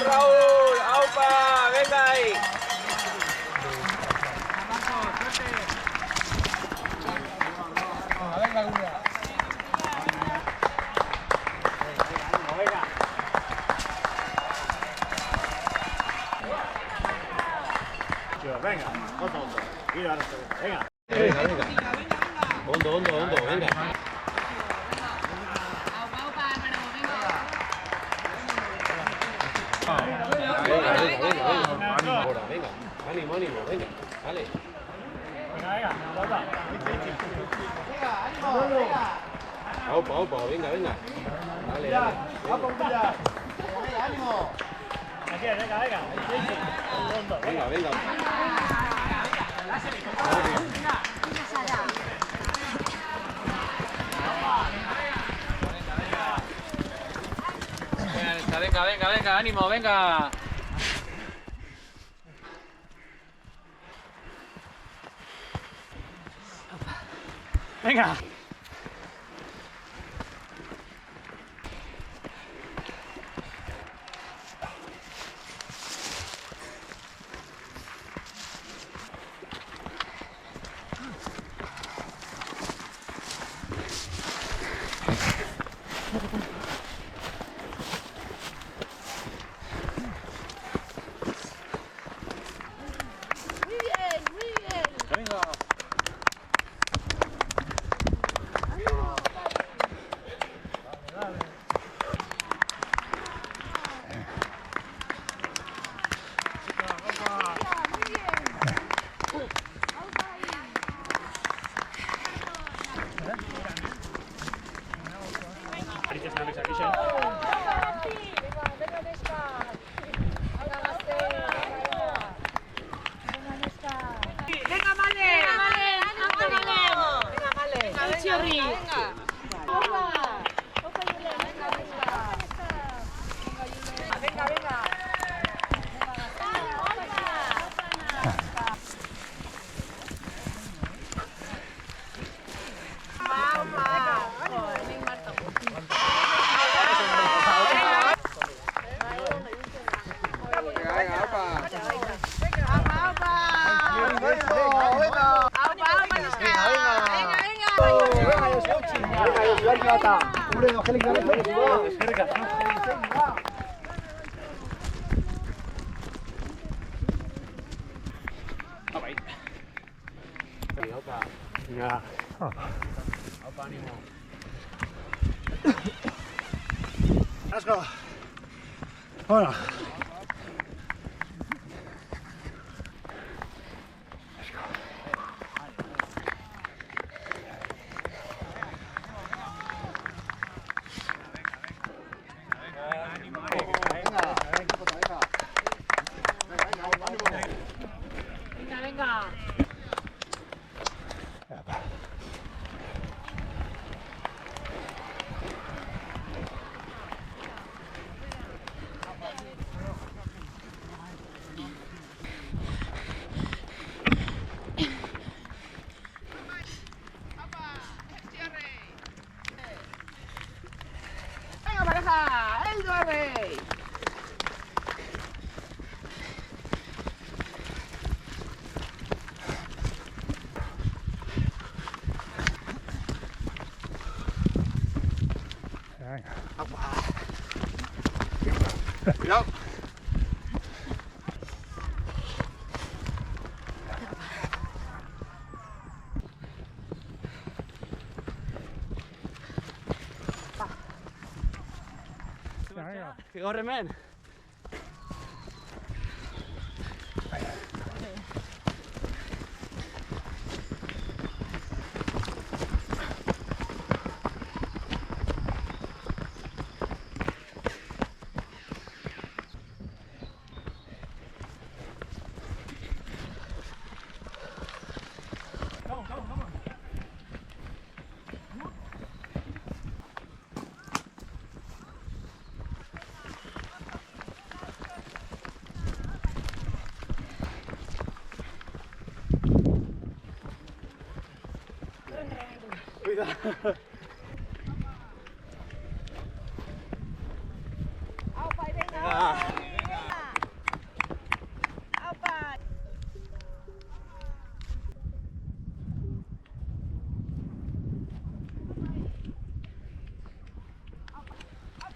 Raúl, ¡aupa! ¡Venga ahí! Venga, Luna. Venga, otro. Mira, venga. Venga. Hondo, venga. Venga. Ánimo, venga. Vale. Aupa, venga. Dale. ¡Ánimo! Venga. Venga, ánimo, venga. Venga. Let's go. Hold on. Cuidado. Que corre, men. Cuidado. Aupa, venga, Aupa.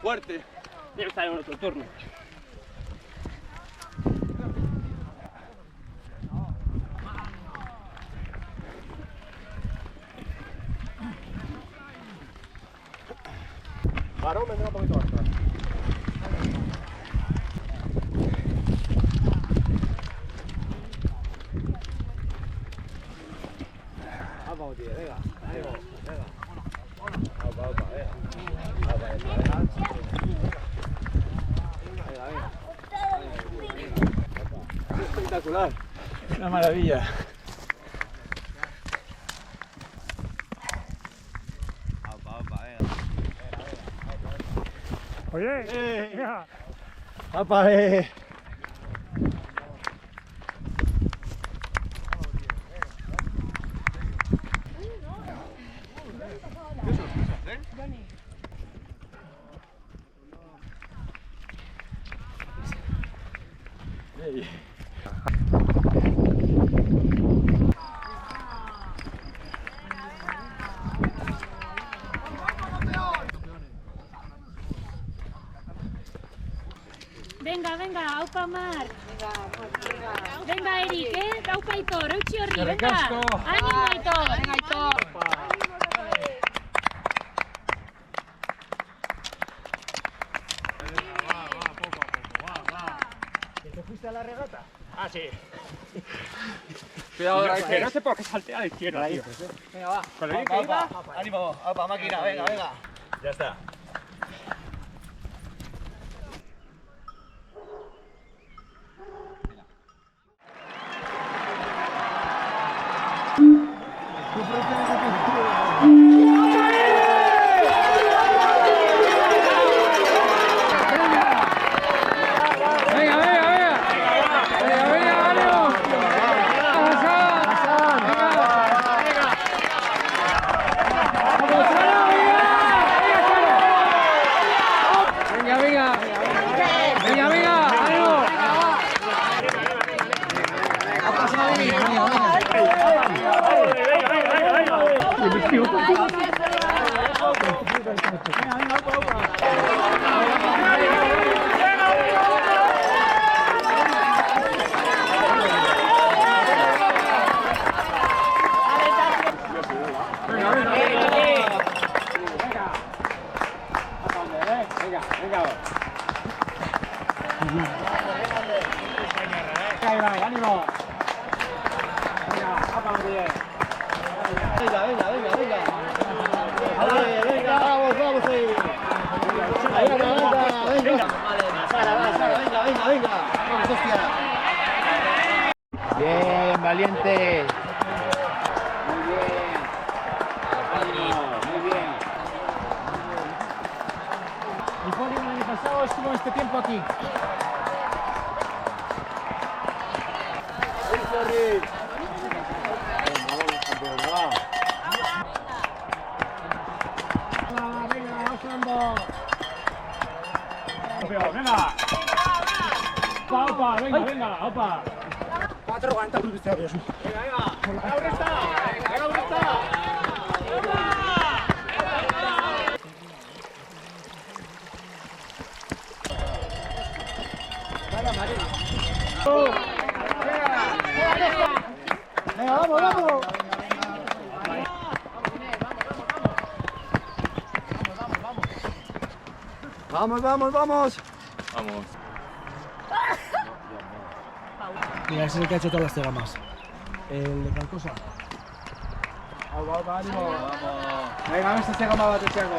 Fuerte. Debe estar en otro turno. Varón, vendrá un poquito más atrás. Vamos, tío, venga. Venga. Opa, venga. Espectacular. Una maravilla. Oye, venga. ¡Apa, Venga, venga, aupa Marc. Venga, Eric, aupa Aitor, eutxi horri, venga. Ánimo, Aitor. Venga, Aitor. ¿Te fuiste a la regata? Ah, sí. Cuidado, que no sé por qué saltea a la izquierda, tío. Venga, va. Con el que iba. Ánimo, Aupa, máquina, venga, venga. Ya está. ánimo. Venga, venga, venga, venga. Venga, vamos ahí. Venga, venga, venga. Sara, venga, venga, venga. Vamos, hostia. Bien, valiente. Muy bien. Muy bien. El podio el año pasado estuvo este tiempo aquí. Venga, opa, venga, venga, opa. 4 aguanta. Venga, venga. Ahora está. Venga, ahora está. Vamos, vamos, vamos. Vamos. Mira, ese es el que ha hecho todas las tegamas. El de Calcosa. Vamos, ánimo. Venga, a ver si se gama va Tiago,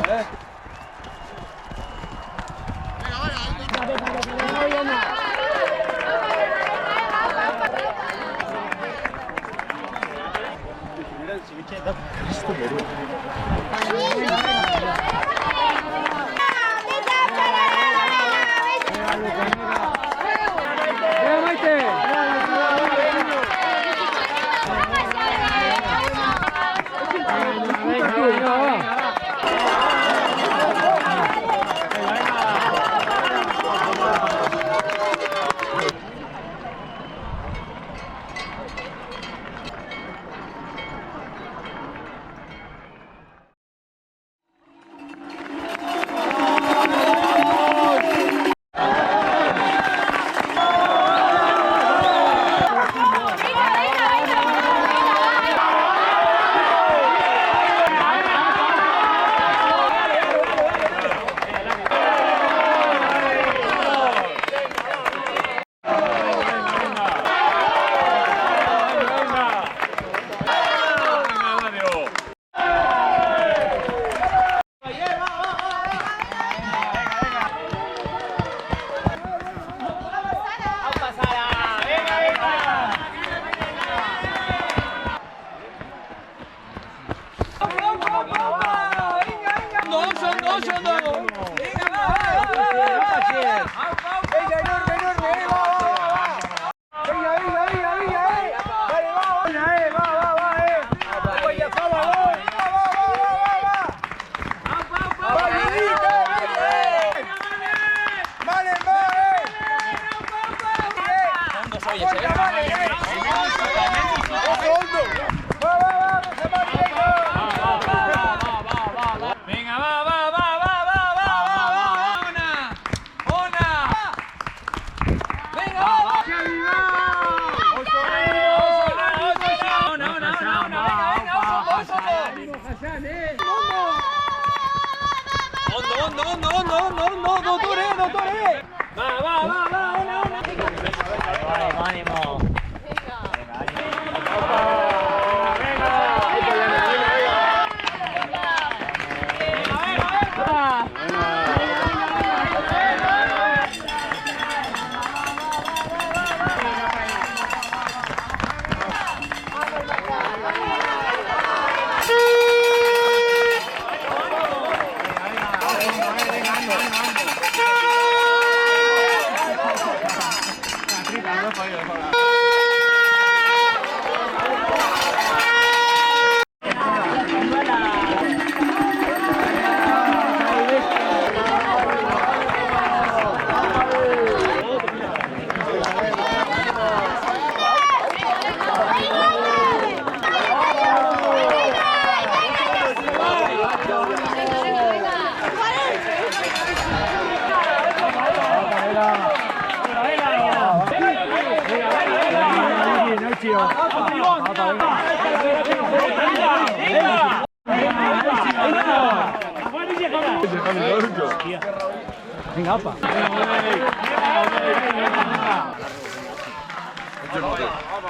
Venga, apa.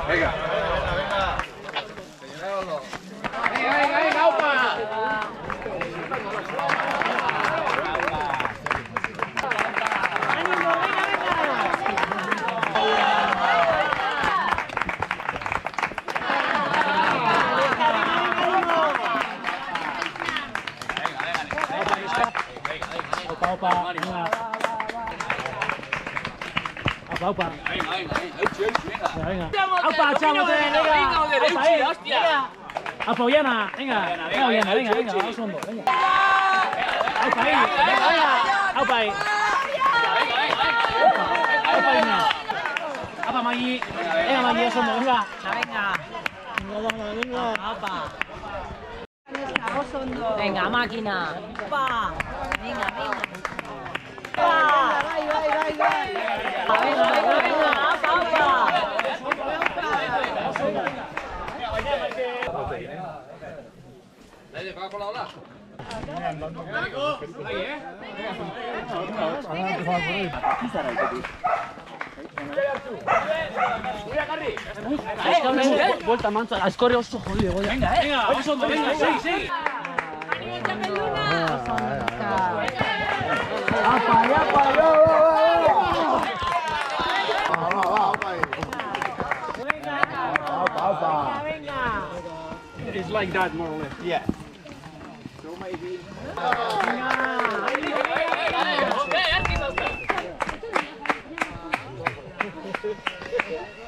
Venga. Opa. Venga. Opa, chamo, venga. Hostia. Opa, Ollana, venga. Venga, venga, vamos fondo, venga. Opa ahí, venga. Opa ahí. Opa ahí. Opa, Maggi. Venga, Maggi, vamos fondo, venga. Venga. Opa. Venga, máquina. Opa. Venga, venga. Dale, va con la ola. Vuelta manza, escorre oso jodido. Venga, oso, venga, sí. It's like that more or less. Yeah. Venga.